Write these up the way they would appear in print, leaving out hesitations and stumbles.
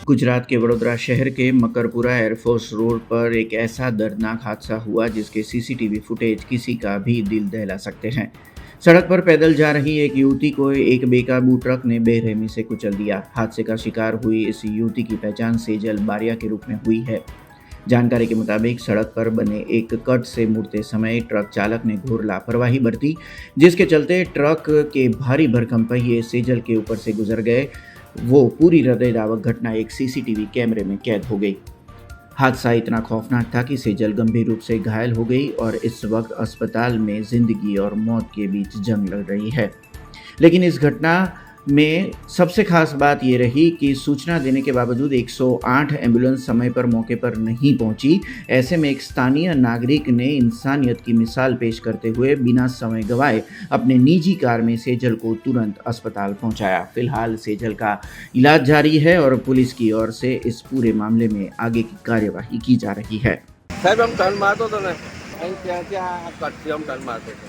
गुजरात के वडोदरा शहर के मकरपुरा एयरफोर्स रोड पर एक ऐसा दर्दनाक हादसा हुआ जिसके सीसीटीवी फुटेज किसी का भी दिल दहला सकते हैं। सड़क पर पैदल जा रही एक युवती को एक बेकाबू ट्रक ने बेरहमी से कुचल दिया। हादसे का शिकार हुई इस युवती की पहचान सेजल बारिया के रूप में हुई है। जानकारी के मुताबिक सड़क पर बने एक कट से मुड़ते समय ट्रक चालक ने घोर लापरवाही बरती, जिसके चलते ट्रक के भारी भरकम पहिए सेजल के ऊपर से गुजर गए। वो पूरी हृदयद्रावक घटना एक सीसीटीवी कैमरे में कैद हो गई। हादसा इतना खौफनाक था कि सेजल गंभीर रूप से घायल हो गई और इस वक्त अस्पताल में जिंदगी और मौत के बीच जंग लड़ रही है। लेकिन इस घटना में सबसे खास बात ये रही कि सूचना देने के बावजूद 108 एम्बुलेंस समय पर मौके पर नहीं पहुंची। ऐसे में एक स्थानीय नागरिक ने इंसानियत की मिसाल पेश करते हुए बिना समय गंवाए अपने निजी कार में सेजल को तुरंत अस्पताल पहुंचाया। फिलहाल सेजल का इलाज जारी है और पुलिस की ओर से इस पूरे मामले में आगे की कार्यवाही की जा रही है। हम टर्न मारते थे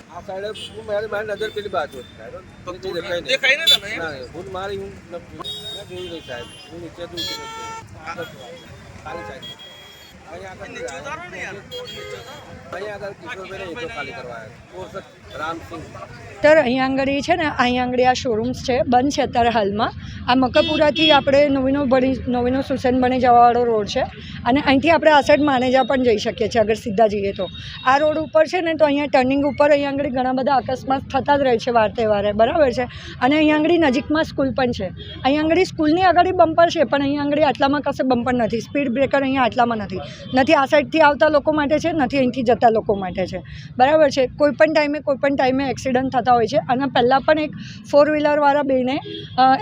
आ साइड मारी नजर पेली बाजू देखाई नहीं फूल मारी हूँ જોયું નહીં સાહેબ હું નીચે તો ખાલી સાહેબ અહીંયા આગળ કિશોરભાઈ એ તો ખાલી કરવાયા રામસિંહ અત્યારે અહીંયા આંગળી છે ને, અહીંયા આંગળી આ શોરૂમ્સ છે, બંધ છે અત્યારે હાલમાં. આ મકરપુરાથી આપણે નવીનો સુસેન બની જવાવાળો રોડ છે અને અહીંથી આપણે આ સાઈડ માનેજા પણ જઈ શકીએ છીએ અગર સીધા જઈએ તો. આ રોડ ઉપર છે ને તો અહીંયા ટર્નિંગ ઉપર અહીંયા આંગળી ઘણા બધા અકસ્માત થતા જ રહે છે વાર તહેવારે, બરાબર છે. અને અહીંયા આંગળી નજીકમાં સ્કૂલ પણ છે. અહીંયા આંગળી સ્કૂલની આગળ બમ્પર છે પણ અહીંયા આંગળી આટલામાં કશે બમ્પર નથી. સ્પીડ બ્રેકર અહીંયા આટલામાં નથી આ સાઈડથી આવતા લોકો માટે છે, નથી અહીંથી જતા લોકો માટે છે, બરાબર છે. કોઈ પણ ટાઈમે એક્સિડન્ટ થતા હોય છે. અને પહેલાં પણ એક 4 વ્હીલરવાળા બેને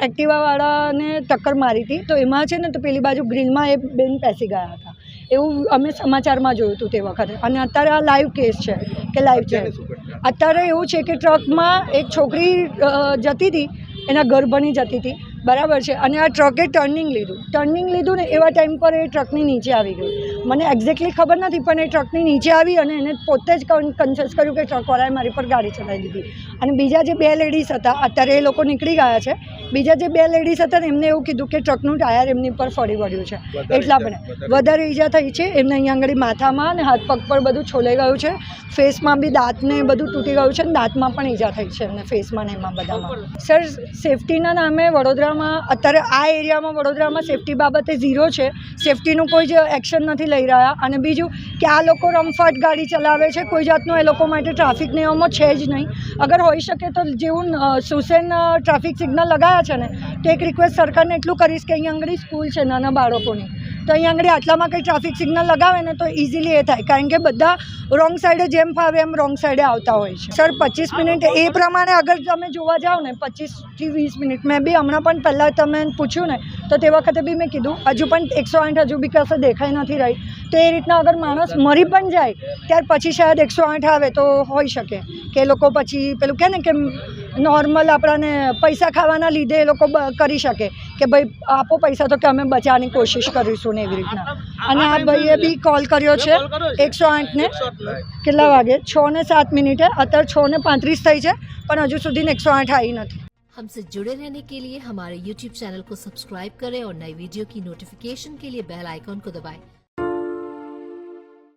એક્ટિવાવાળાને ટક્કર મારી હતી, તો એમાં છે ને તો પેલી બાજુ ગ્રીલમાં એ બેન પેસી ગયા હતા. એવું અમે સમાચારમાં જોયું હતું તે વખતે. અને અત્યારે આ લાઈવ કેસ છે કે લાઈવ છે. અત્યારે એવું છે કે ટ્રકમાં એક છોકરી જતી હતી, એના ગર્ભની જતી હતી, બરાબર છે. અને આ ટ્રકે ટર્નિંગ લીધું ને એવા ટાઈમ પર એ ટ્રકની નીચે આવી ગઈ. મને એક્ઝેક્ટલી ખબર નથી પણ એ ટ્રકની નીચે આવી અને એને પોતે જ કન્ફેસ કર્યું કે ટ્રકવાળાએ મારી પર ગાડી ચલાવી દીધી. અને બીજા જે 2 લેડીઝ હતા, અત્યારે એ લોકો નીકળી ગયા છે. બીજા જે 2 લેડીઝ હતા ને એમને એવું કીધું કે ટ્રકનું ટાયર એમની પર ફરી વળ્યું છે, એટલા પણ વધારે ઈજા થઈ છે એમને. અહીંયા આગળ માથામાં અને હાથ પગ પર બધું છોલાઈ ગયું છે. ફેસમાં બી દાંતને બધું તૂટી ગયું છે અને દાંતમાં પણ ઈજા થઈ છે એમને, ફેસમાં ને એમાં બધામાં. સર, સેફટીના નામે વડોદરામાં અત્યારે આ એરિયામાં વડોદરામાં સેફટી બાબતે ઝીરો છે. સેફટીનું કોઈ જ એક્શન નથી લઈ રહ્યા. અને બીજું કે આ લોકો રમફાટ ગાડી ચલાવે છે, કોઈ જાતનું એ લોકો માટે ટ્રાફિક નિયમો છે જ નહીં. અગર હોઈ શકે તો જેવું સુસેન ટ્રાફિક સિગ્નલ લગાવ્યા છે ને, તો એક રિક્વેસ્ટ સરકારને એટલું કરીશ કે અહીંયા આગળ સ્કૂલ છે નાના બાળકોની, તો અહીંયા આગળ આટલામાં કંઈ ટ્રાફિક સિગ્નલ લગાવે ને તો ઇઝીલી એ થાય. કારણ કે બધા રોંગ સાઈડે જેમ ફાવે એમ રોંગ સાઈડે આવતા હોય છે. સર, 25 મિનિટ એ પ્રમાણે અગર તમે જોવા જાઓ ને 25 થી 20 મિનિટ. મેં બી હમણાં પણ પહેલાં તમે પૂછ્યું ને તો તે વખતે બી મેં કીધું હજુ પણ 108 હજુ બી કશે દેખાઈ નથી રહી. તો એ રીતના અગર માણસ મરી પણ જાય ત્યાર પછી શાયદ 108 આવે તો હોઈ શકે કે એ લોકો પછી પેલું કહે ને કે નોર્મલ આપણાને પૈસા ખાવાના લીધે એ લોકો કરી શકે કે ભાઈ આપો પૈસા તો કે અમે બચાવવાની કોશિશ કરીશું ને એવી રીતના. અને આ ભાઈએ બી કોલ કર્યો છે 108ને. કેટલા વાગે? 6:07. અત્યારે 6:35 થઈ છે પણ હજુ સુધી 108 આવી નથી. हमसे जुड़े रहने के लिए हमारे YouTube चैनल को सब्सक्राइब करें और नई वीडियो की नोटिफिकेशन के लिए बेल आइकॉन को दबाएं।